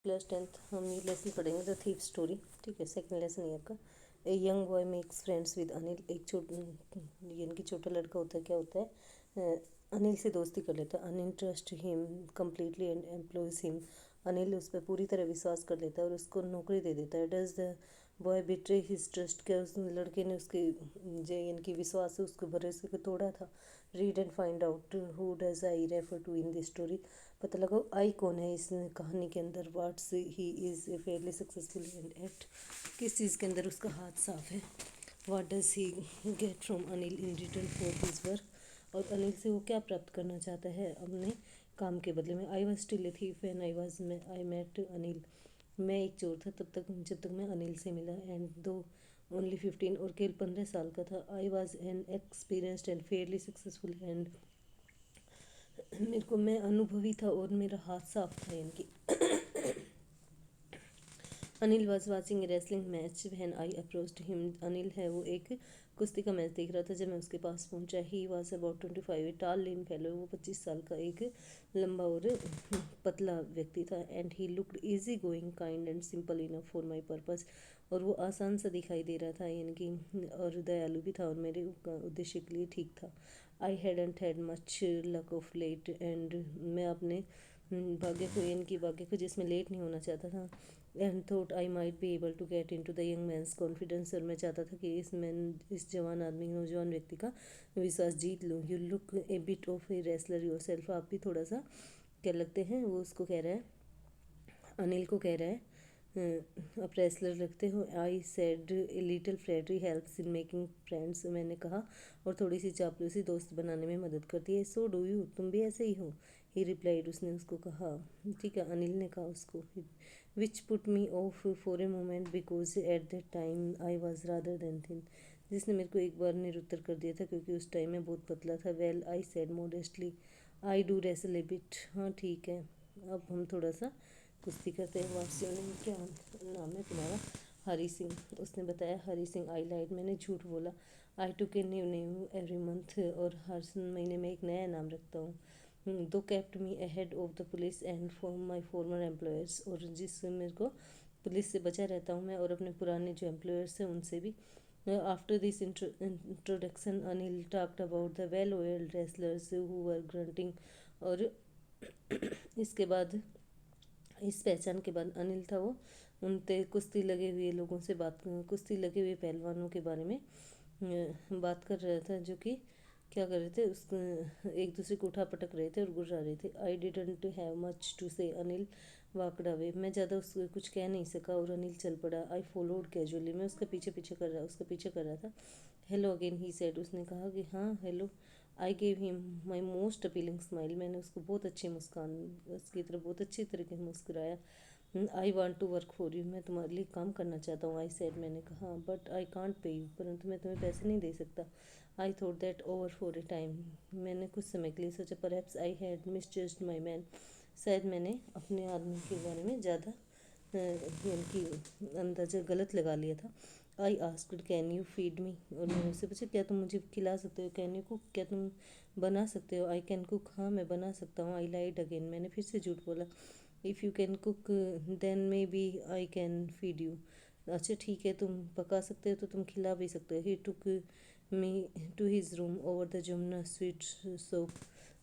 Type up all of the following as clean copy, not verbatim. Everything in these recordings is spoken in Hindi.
क्लास 10th हम ये लेसन पढ़ेंगे द थीफ स्टोरी। ठीक है, सेकंड लेसन है आपका। A young boy makes friends with Anil. एक यानी कि छोटा लड़का होता है, क्या होता है, अनिल से दोस्ती कर लेता है। Anil trust him completely and employees him. Anil उस पर पूरी तरह विश्वास कर लेता है और उसको नौकरी दे देता है। Does the boy betray his trust. क्या उस लड़के ने उसके जो यानी कि विश्वास से उसके भरोसे को तोड़ा था। Read and find out who does I refer to in this story. पता लगाओ आई कौन है इस कहानी के अंदर। What's he is a fairly successful and at. किस चीज़ के अंदर उसका हाथ साफ है। What does he get from Anil in return for his work. और अनिल से वो क्या प्राप्त करना चाहता है अपने काम के बदले में। I was still a thief when I met Anil. मैं एक चोर था तब तक जब तक मैं अनिल से मिला। एंड दो ओनली 15 और केवल 15 साल का था। I was an experienced and Fairlie successful and मेरे को मैं अनुभवी था और मेरा हाथ साफ था। यानी कि Anil was watching A wrestling match when I approached him. Anil है वो एक कुश्ती का मैच देख रहा था जब मैं उसके पास पहुंचा। ही वॉज अबाउट 25 ए टाल लीन फेलो। वो 25 साल का एक लंबा और पतला व्यक्ति था। And he looked easy going kind and simple enough for my purpose. और वो आसान सा दिखाई दे रहा था, यानी कि और दयालु भी था और मेरे उद्देश्य के लिए ठीक था। I hadn't had much luck of late. And मैं अपने भाग्य को यानी कि भाग्य को जिसमें लेट नहीं होना चाहता था। And thought I might be able to get in to the young man's confidence. और मैं चाहता था कि इस जवान आदमी नौजवान व्यक्ति का विश्वास जीत लूँ। You look A bit of a wrestler your self. आप भी थोड़ा सा क्या लगते हैं, वो उसको कह रहा है, अनिल को कह रहा है, आप रेसलर लगते हो। I said a little flattery helps in making friends. मैंने कहा और थोड़ी सी चापलूसी दोस्त बनाने में मदद करती है। सो डू यू, तुम भी ऐसे ही हो। ही रिप्लाइड, उसने उसको कहा। ठीक है, अनिल ने कहा उसको। Which put me of for a moment because at that time I was rather than thin. जिसने मेरे को एक बार निरुत्तर कर दिया था क्योंकि उस टाइम में बहुत पतला था। Well I said modestly I do wrestle a bit. हाँ ठीक है, अब हम थोड़ा सा कुश्ती करते हैं। व्हाट्स योर नेम, क्या नाम है तुम्हारा। हरी सिंह, उसने बताया। हरी सिंह। आई लाइड, मैंने झूठ बोला। I took a new name every month. और हर महीने में एक नया नाम रखता हूँ। दो kept me ahead of the police and for my farmer employers. और जिससे मेरे को पुलिस से बचा रहता हूँ मैं और अपने पुराने जो एम्प्लॉयर्स हैं उनसे भी। After this introduction Anil talked about the well old wrestlers who were grunting. और इसके बाद, इस पहचान के बाद अनिल था वो उन पे कुश्ती लगे हुए लोगों से कुश्ती लगे हुए पहलवानों के बारे में बात कर रहा था, जो कि क्या कर रहे थे, उस एक दूसरे को उठा पटक रहे थे और गुर्रा रहे थे। I didn't have much to say. Anil walked away. मैं ज़्यादा उसको कुछ कह नहीं सका और अनिल चल पड़ा। I followed casually. मैं उसके पीछे कर रहा था। हेलो अगेन ही सेड, उसने कहा कि हाँ hello. I gave him my most appealing smile. मैंने उसको बहुत अच्छी मुस्कान, उसकी तरफ बहुत अच्छी तरीके से मुस्कुराया। I want to work for you. मैं तुम्हारे लिए काम करना चाहता हूँ। आई सेड, मैंने कहा। But I can't pay you, परंतु मैं तुम्हें पैसे नहीं दे सकता। I thought that over for a time. मैंने कुछ समय के लिए सोचा। Perhaps I had misjudged my man. शायद मैंने अपने आदमी के बारे में ज़्यादा यानी कि अंदाज़ा गलत लगा लिया था। I asked can you feed me. और मैंने उससे पूछा क्या तुम मुझे खिला सकते हो। कैन यू कुक, क्या तुम बना सकते हो। आई कैन कुक, हाँ मैं बना सकता हूँ। आई लाइड अगेन, मैंने फिर से झूठ बोला। If you can cook then maybe I can feed you. अच्छा ठीक है, तुम पका सकते हो तो तुम खिला भी सकते हो। He took me to his room over the Jumna sweet shop.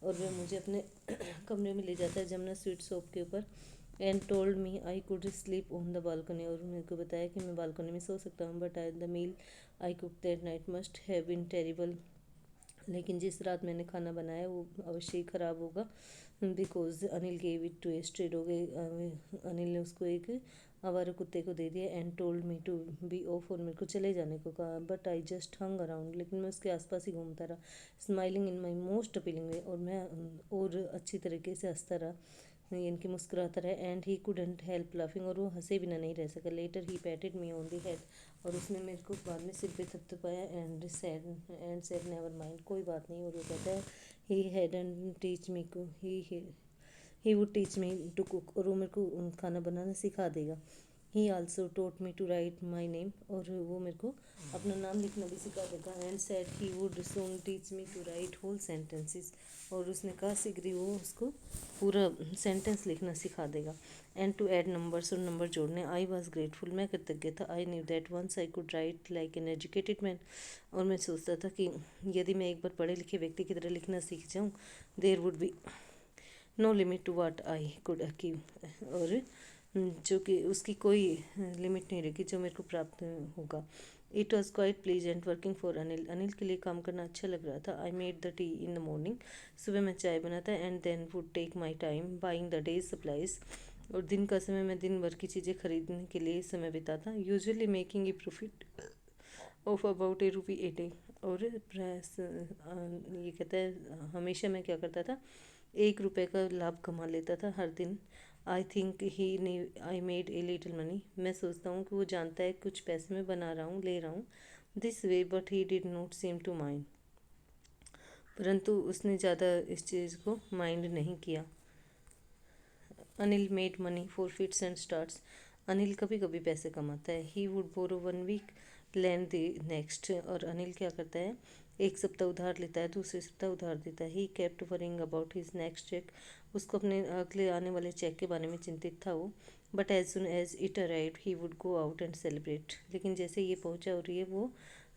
और वह मुझे अपने कमरे में ले जाता है जमुना स्वीट सोप के ऊपर। And told me I could sleep on the balcony. और मेरे को बताया कि मैं बालकनी में सो सकता हूँ। But I the meal I cook that night must have been terrible. लेकिन जिस रात मैंने खाना बनाया वो अवश्य ही ख़राब होगा। Because Anil gave it to a stray dog. Anil ने उसको एक आवारा कुत्ते को दे दिया। And told me to be off, और मेरे को चले जाने को कहा। But I just hung around, लेकिन मैं उसके आसपास ही घूमता रहा। Smiling in my most appealing way, और मैं और अच्छी तरीके से हंसता रहा, यानी कि मुस्कुराता रहा। And he couldn't help laughing, और वो हंसे बिना नहीं रह सका। Later he patted me on the head, और उसने मेरे को बाद में सिर पे थपथपाया। एंड सेड नेवर माइंड, कोई बात नहीं। और वो कहता है ही हैडंट टीच मी को he would teach me to cook, और वो मेरे को खाना बनाना सिखा देगा। He also taught me to write my name, और वो मेरे को अपना नाम लिखना भी सिखा देगा। And said he would soon teach me to write whole sentences, और उसने कहा शीघ्र वो उसको पूरा सेंटेंस लिखना सिखा देगा। एंड टू ऐड नंबर्स, और नंबर जोड़ने। आई वॉज ग्रेटफुल, मैं कृतज्ञ था। I knew that once I could write like an educated man, और मैं सोचता था कि यदि मैं एक बार पढ़े लिखे व्यक्ति की तरह लिखना सीख जाऊँ, there would be no limit to what I could achieve, और जो कि उसकी कोई लिमिट नहीं रहेगी जो मेरे को प्राप्त होगा। It was quite pleasant working for Anil, Anil के लिए काम करना अच्छा लग रहा था। I made the tea in the morning, सुबह मैं चाय बनाता, and then would take my time buying the day's supplies, और दिन का समय मैं दिन भर की चीज़ें खरीदने के लिए समय बिताता। Usually making a profit of about ₹1 a day, और ये कहता है हमेशा मैं क्या करता था, ₹1 का लाभ कमा लेता था हर दिन। I think he I made a little money, मैं सोचता हूँ कि वो जानता है कुछ पैसे मैं बना रहा हूँ, ले रहा हूँ this way, but he did not seem to mind, परंतु उसने ज़्यादा इस चीज़ को माइंड नहीं किया। Anil made money for fits and starts, Anil कभी कभी पैसे कमाता है। He would borrow 1 week lend the next, और अनिल क्या करता है, एक सप्ताह उधार लेता है, दूसरे सप्ताह उधार देता है। He kept worrying about his next cheque, उसको अपने अगले आने वाले चेक के बारे में चिंतित था वो। But as soon as it arrived he would go out and celebrate, लेकिन जैसे ये पहुंचा और ये वो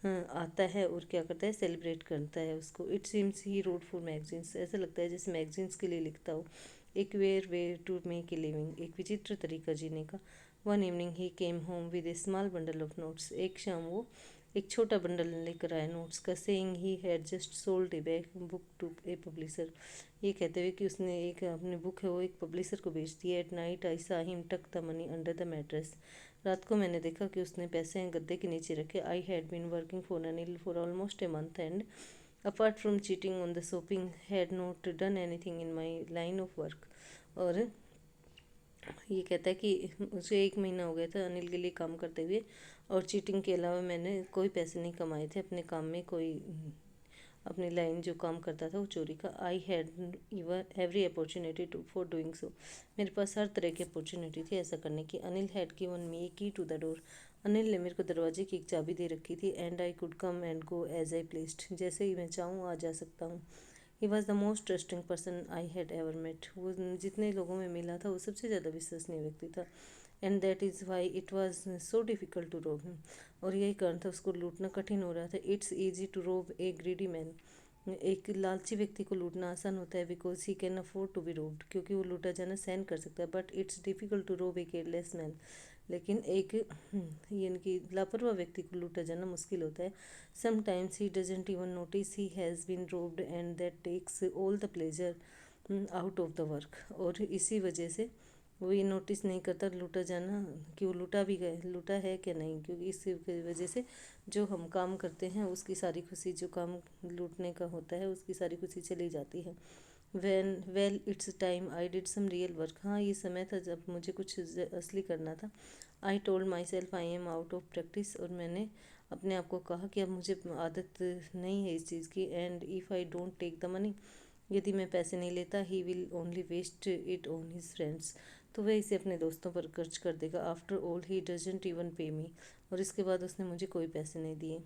आता है और क्या करता है, सेलिब्रेट करता है उसको। It seems he road for magazines, ऐसा लगता है जैसे मैगजीन्स के लिए लिखता हो। A queer way to make a living, एक विचित्र तरीका जीने का। One evening he came home with a small bundle of notes, एक शाम वो एक छोटा बंडल लेकर आया नोट्स का। Saying he had just sold a back book to a publisher, ये कहते हुए कि उसने एक अपनी बुक है वो एक पब्लिशर को बेच दी। एट नाइट आई सा हिम टक the money under the mattress, रात को मैंने देखा कि उसने पैसे गद्दे के नीचे रखे। I had been working for Anil for almost a month, and apart from cheating on the shopping had not done anything in my line of work, और ये कहता है कि उसे 1 महीना हो गया था अनिल के लिए काम करते हुए, और चीटिंग के अलावा मैंने कोई पैसे नहीं कमाए थे अपने काम में, कोई अपनी लाइन जो काम करता था वो चोरी का। I had every opportunity to for doing so, मेरे पास हर तरह की अपॉर्चुनिटी थी ऐसा करने की। अनिल हैड गिवन मी ए की टू द डोर, अनिल ने मेरे को दरवाजे की एक चाबी दे रखी थी। And I could come and go as I pleased, जैसे ही मैं चाहूँ आ जा सकता हूँ। He was the most trusting person I had ever met, वो जितने लोगों में मिला था वो सबसे ज़्यादा विश्वसनीय व्यक्ति था। And that is why it was so difficult to rob him, और यही कारण था उसको लूटना कठिन हो रहा था। इट्स ईजी टू रोब ए ग्रीडी मैन, एक लालची व्यक्ति को लूटना आसान होता है। Because he can afford to be robbed, क्योंकि वो लूटा जाना सहन कर सकता है। बट इट्स डिफ़िकल्ट टू रोब ए केयरलेस मैन, लेकिन एक यानी कि लापरवाह व्यक्ति को लूटा जाना मुश्किल होता है। Sometimes he doesn't even notice he has been robbed, and that takes all the pleasure out of the work, और इसी वजह से वो ये नोटिस नहीं करता लूटा जाना कि वो लूटा भी गए, लूटा है क्या नहीं, क्योंकि इसी वजह से जो हम काम करते हैं उसकी सारी खुशी, जो काम लूटने का होता है उसकी सारी खुशी चली जाती है। Well it's time I did some real work, हाँ ये समय था जब मुझे कुछ असली करना था। I told my self I am out of practice, और मैंने अपने आप को कहा कि अब मुझे आदत नहीं है इस चीज़ की। And if I don't take the money, यदि मैं पैसे नहीं लेता, he will only waste it on his friends, तो वह इसे अपने दोस्तों पर खर्च कर देगा। After all he doesn't even pay me, और इसके बाद उसने मुझे कोई पैसे नहीं दिए।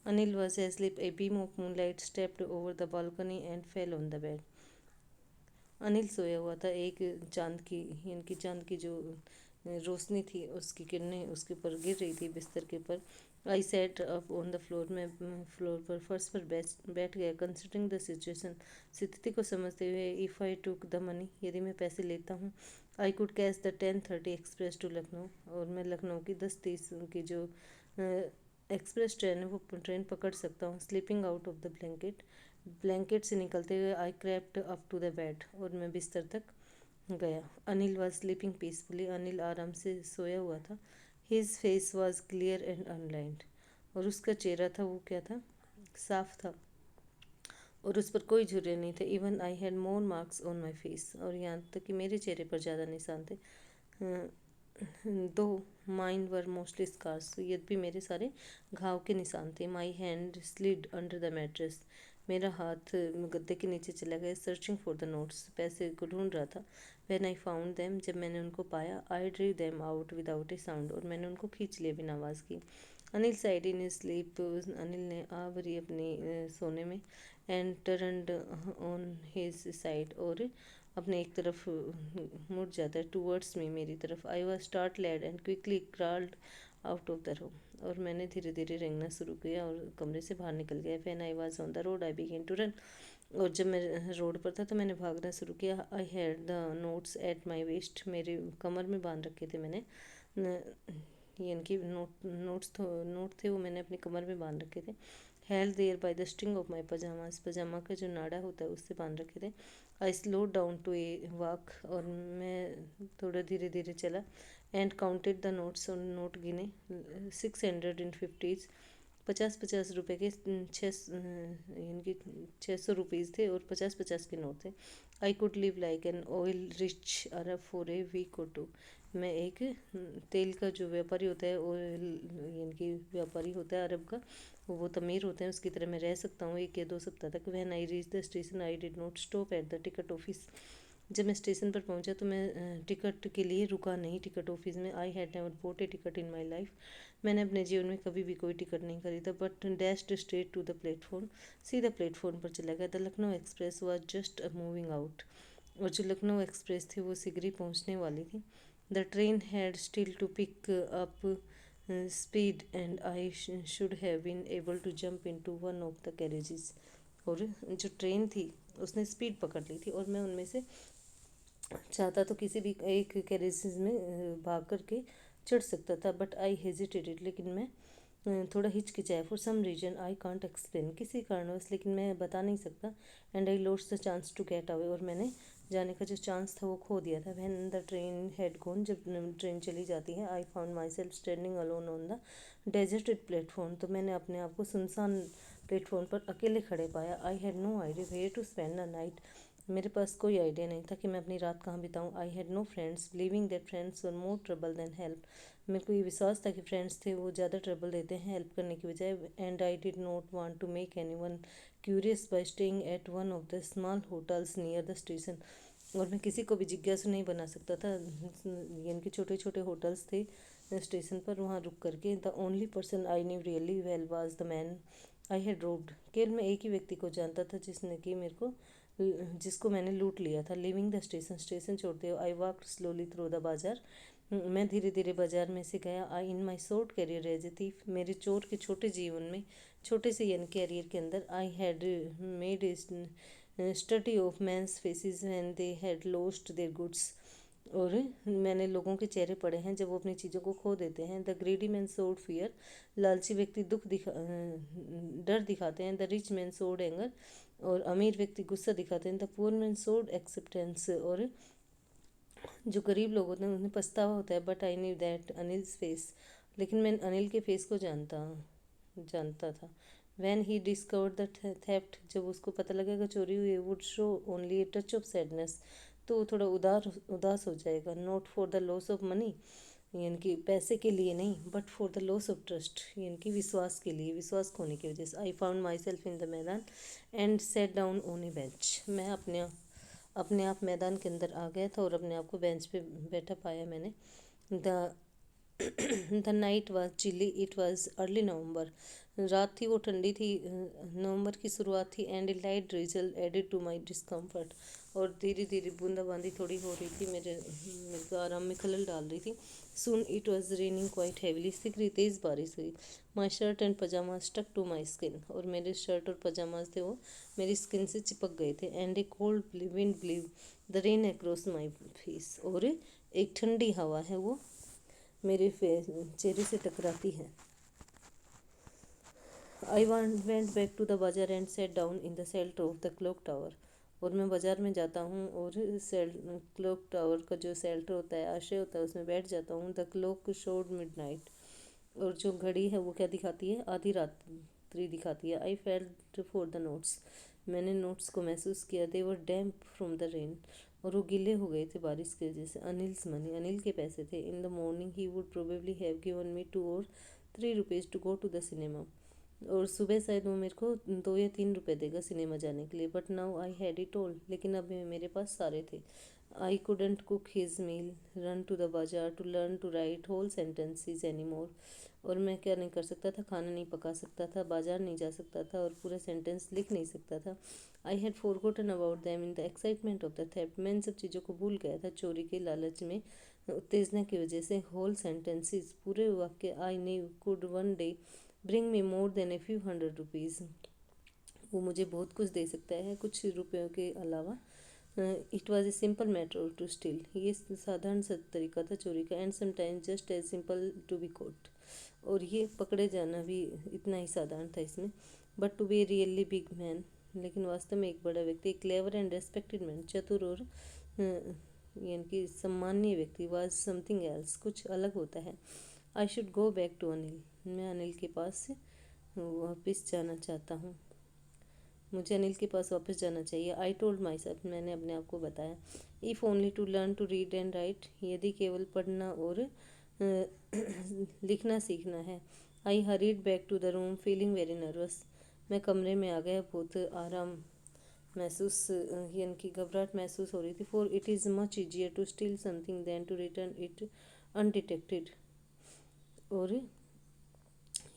Anil was asleep. A beam of moonlight stepped over the balcony and fell on the bed. Anil सोया हुआ था, एक चांद की यानी कि चांद की जो रोशनी थी उसकी किरणें उसके ऊपर गिर रही थी बिस्तर के ऊपर। I sat up on the floor, में फ्लोर पर फर्श पर बैठ गया। कंसिडरिंग द सिचुएशन, स्थिति को समझते हुए। If I took the money, यदि मैं पैसे लेता हूँ, I could catch the 10:30 express to Lucknow, और मैं लखनऊ की 10:30 की जो एक्सप्रेस ट्रेन है वो ट्रेन पकड़ सकता हूँ। Slipping out of the blanket से निकलते हुए I crept up to the bed, और मैं बिस्तर तक गया। Anil was sleeping peacefully, Anil आराम से सोया हुआ था। His face was clear and unlined, और उसका चेहरा था वो क्या था, साफ था, और उस पर कोई झुर्रियाँ नहीं थे। Even I had more marks on my face, और यहाँ तक कि मेरे चेहरे पर ज़्यादा निशान थे। दो माइन वर मोस्टली स्कार्स, यद्यपि मेरे सारे घाव के निशान थे। My hand slid under the mattress, मेरा हाथ गद्दे के नीचे चला गया, सर्चिंग फॉर द नोट्स, पैसे को ढूंढ रहा था। व्हेन आई फाउंड देम, जब मैंने उनको पाया, I drew them out without a sound, और मैंने उनको खींच लिया बिना आवाज़ की। Anil sighed in sleep, Anil ने आ भरी अपनी सोने में, and turned on his side, और अपने एक तरफ मुड़ जाता है, टूवर्ड्स मी, मेरी तरफ। I was startled and quickly crawled out of the room, और मैंने धीरे धीरे रेंगना शुरू किया और कमरे से बाहर निकल गया। When I was on the road I began to run, और जब मैं रोड पर था तो मैंने भागना शुरू किया। I had the notes at my waste, मेरे कमर में बांध रखे थे मैंने, यानी कि नोट थे वो मैंने अपनी कमर में बांध रखे थे। Held there by the string of my pyjamas, पजामा का जो नाड़ा होता है उससे बांध रखे थे। I slow down to a walk, और मैं थोड़ा धीरे धीरे चला। एंड काउंटेड द नोट्स, और नोट गिने। 650, 50-50 रुपए के, यानी कि 600 रुपीज़ थे, और 50-50 के नोट थे। I could live like an oil rich Arab for a week or two, मैं एक तेल का जो व्यापारी होता है, ऑयल यानी कि व्यापारी होता है अरब का, वो तमीर होते हैं, उसकी तरह मैं रह सकता हूँ 1 या 2 सप्ताह तक। When I reach the station I did not stop at the ticket office, जब मैं स्टेशन पर पहुंचा तो मैं टिकट के लिए रुका नहीं टिकट ऑफिस में। I had never boat A ticket in my life, मैंने अपने जीवन में कभी भी कोई टिकट नहीं खरीदा। But dashed straight to the platform, सीधा प्लेटफॉर्म पर चला गया। The Lucknow express was just moving out, और जो लखनऊ एक्सप्रेस थी वो सिगरी पहुंचने वाली थी। The train had still to pick up speed and I should have been able to jump into one of the carriages, और जो ट्रेन थी उसने स्पीड पकड़ ली थी, और मैं उनमें से चाहता तो किसी भी एक कैरेजेस में भाग करके चढ़ सकता था। बट आई हेजिटेटेड, लेकिन मैं थोड़ा हिचकिचाया। For some reason I can't explain, किसी कारणवश, लेकिन मैं बता नहीं सकता। And I lost the chance to get away, और मैंने जाने का जो चांस था वो खो दिया था। When the train had gone, जब ट्रेन चली जाती है, आई found my self standing alone on the deserted platform, तो मैंने अपने आप को सुनसान प्लेटफॉर्म पर अकेले खड़े पाया। I had no idea where to spend the night, मेरे पास कोई आइडिया नहीं था कि मैं अपनी रात कहाँ बिताऊँ। I had no friends, believing that friends were more trouble than help, मेरे को ये विश्वास था कि फ्रेंड्स थे वो ज़्यादा ट्रबल देते हैं हेल्प करने की बजाय। And I did not want to make anyone curious by staying at one of the small hotels near the station, और मैं किसी को भी जिज्ञासु नहीं बना सकता था, यानी कि छोटे छोटे होटल्स थे स्टेशन पर, वहाँ रुक करके। The only person I knew really well was the man I had robed, केवल मैं एक ही व्यक्ति को जानता था जिसने कि मेरे को जिसको मैंने लूट लिया था। लिविंग द स्टेशन, स्टेशन छोड़ते हुए I walked slowly through the bazaar, मैं धीरे धीरे बाजार में से गया। I in my short career as a thief, मेरे चोर के छोटे जीवन में, छोटे से यानी कैरियर के अंदर, I had made study of men's faces when they had lost their goods, और मैंने लोगों के चेहरे पढ़े हैं जब वो अपनी चीज़ों को खो देते हैं। द ग्रेडी मैन सोड फियर, लालची व्यक्ति डर दिखाते हैं। द रिच मैन सोड एंगर, और अमीर व्यक्ति गुस्सा दिखाते हैं। द पुअर मैन सोड एक्सेप्टेंस, और जो गरीब लोग होते हैं उन्हें पछतावा होता है। But I knew that Anil's face, लेकिन मैं अनिल के फेस को जानता था। When he discovered the theft, जब उसको पता लगेगा चोरी हुई, would show only a touch of sadness, तो वो थोड़ा उदास हो जाएगा। Not for the loss of money, यानी कि पैसे के लिए नहीं, but for the loss of trust, यानी कि विश्वास के लिए, विश्वास खोने की वजह से। I found myself in the maidan and sat down on a bench, मैं अपने आप मैदान के अंदर आ गया था और अपने आप को बेंच पे बैठा पाया मैंने। The the night was chilly, it was early November, रात थी वो ठंडी थी, नवंबर की शुरुआत थी। And a light drizzle added to my discomfort, और धीरे धीरे बूंदाबांदी थोड़ी हो रही थी, मेरे को आराम में खलल डाल रही थी। Soon it was raining quite heavily, शीघ्र ही तेज़ बारिश हुई। My shirt and pyjama stuck to my skin, और मेरे शर्ट और पजामाज थे वो मेरी स्किन से चिपक गए थे। And A cold wind ब्लीव the rain across my face, और एक ठंडी हवा है वो मेरे चेहरे से टकराती है। I went back to the bazaar and sat down in the shelter of the clock tower, और मैं बाजार में जाता हूँ और क्लॉक टावर का जो शेल्टर होता है, आश्रय होता है, उसमें बैठ जाता हूँ। द क्लॉक शोड मिडनाइट, और जो घड़ी है वो क्या दिखाती है, आधी रात्रि दिखाती है। I felt for the notes, मैंने नोट्स को महसूस किया। दे वर डैम्प फ्रॉम द रेन, और वो गीले हो गए थे बारिश की वजह से। अनिल्स मनी, अनिल के पैसे थे। In the morning he would probably have given me 2 or 3 rupees to go to the cinema, और सुबह शायद वो मेरे को 2 या 3 रुपए देगा सिनेमा जाने के लिए, but now I had it all. लेकिन अब मेरे पास सारे थे। I couldn't cook his meal, run to the bazaar to learn to write whole sentences any more. और मैं क्या नहीं कर सकता था, खाना नहीं पका सकता था, बाजार नहीं जा सकता था और पूरा सेंटेंस लिख नहीं सकता था। I had forgotten about them in the excitement of the theft. मैं इन सब चीज़ों को भूल गया था चोरी के लालच में, उत्तेजना की वजह से। होल सेंटेंसेस, पूरे वाक्य, I knew could one day bring me more than a few hundred rupees. वो मुझे बहुत कुछ दे सकता है कुछ रुपयों के अलावा। It was a simple matter to steal, ये साधारण सा तरीका था चोरी का। And sometimes just as simple to be caught, और ये पकड़े जाना भी इतना ही साधारण था इसमें। But to be really big man, लेकिन वास्तव में एक बड़ा व्यक्ति, क्लेवर एंड रेस्पेक्टेड मैन, चतुर और यानी कि सम्माननीय व्यक्ति, वाज समथिंग एल्स, कुछ अलग होता है। I should go back to Anil, मैं अनिल के पास वापस जाना चाहता हूँ, मुझे अनिल के पास वापस जाना चाहिए। आई टोल्ड माई सेल्फ, मैंने अपने आप को बताया। If only to learn to read and write, यदि केवल पढ़ना और लिखना सीखना है। I hurried back to the room feeling very nervous, मैं कमरे में आ गया, बहुत आराम महसूस यानी कि घबराहट महसूस हो रही थी। For it is much easier to steal something than to return it undetected. और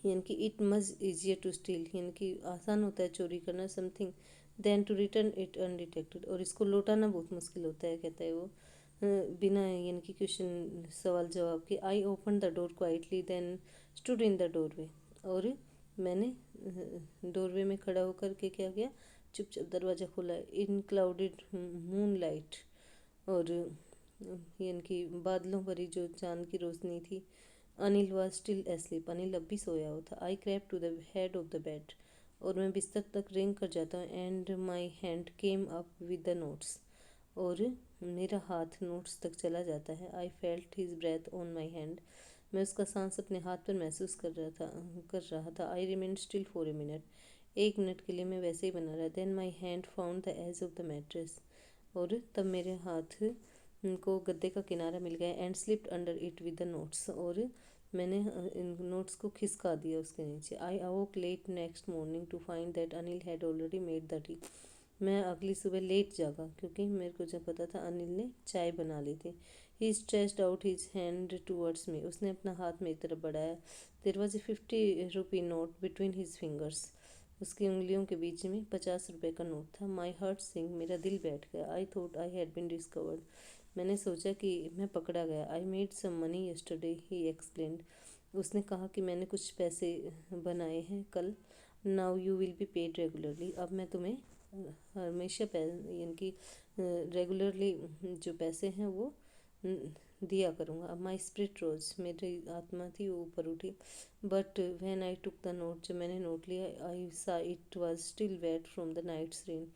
यानी कि it much easier to steal, यानी कि आसान होता है चोरी करना, something than to return it undetected, और इसको लौटाना बहुत मुश्किल होता है, कहता है वो बिना यानी कि क्वेश्चन सवाल जवाब के। I open the door quietly then stood in the doorway, और मैंने डोरवे में खड़ा होकर के क्या किया, चुपचाप दरवाज़ा खोला। इन क्लाउडेड मून लाइट, और यानी कि बादलों भरी जो चांद की रोशनी थी। Anil was still asleep, Anil अब भी सोया हुआ था। I crept to the head of the bed, और मैं बिस्तर तक रेंग कर जाता हूँ। And my hand came up with the notes, और मेरा हाथ नोट्स तक चला जाता है। I felt his breath on my hand, मैं उसका सांस अपने हाथ पर महसूस कर रहा था। I remain still for a minute, 1 minute के लिए मैं वैसे ही बना रहा। Then my hand found the edge of the mattress, और तब मेरे हाथ को गद्दे का किनारा मिल गया। And slipped under it with the notes, और मैंने इन नोट्स को खिसका दिया उसके नीचे। I awoke late next morning to find that Anil had already made the tea, मैं अगली सुबह लेट जागा क्योंकि मेरे को जब पता था अनिल ने चाय बना ली थी। He stretched out his hand towards me, उसने अपना हाथ मेरी तरफ बढ़ाया। There was a 50 rupee note between his fingers, उसकी उंगलियों के बीच में 50 रुपये का नोट था। माई हार्ट सिंक, मेरा दिल बैठ गया। I thought I had been discovered, मैंने सोचा कि मैं पकड़ा गया। I made some money yesterday, he explained, उसने कहा कि मैंने कुछ पैसे बनाए हैं कल। Now you will be paid regularly, अब मैं तुम्हें हमेशा यानी कि रेगुलरली जो पैसे हैं वो दिया करूँगा। अब माई स्पिरिट रोज, मेरी आत्मा थी वो ऊपर उठी। But when I took the note, जब मैंने नोट लिया, I saw it was still wet from the night's rain,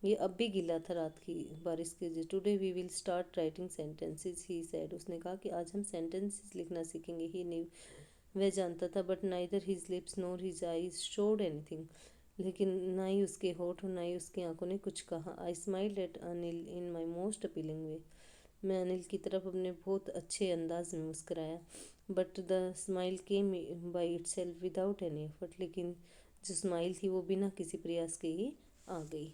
ये अब भी गीला था रात की बारिश के वजह। Today we will start writing sentences, he said, उसने कहा कि आज हम सेंटेंसेस लिखना सीखेंगे। ही न्यू, वह जानता था, but neither his lips NOR his eyes showed anything, लेकिन ना ही उसके होठ और ना ही उसकी आंखों ने कुछ कहा। I smiled at Anil in my most appealing way, मैं अनिल की तरफ अपने बहुत अच्छे अंदाज में मुस्कराया। But the smile came by itself without any effort, लेकिन जो स्माइल थी वो बिना किसी प्रयास के ही आ गई।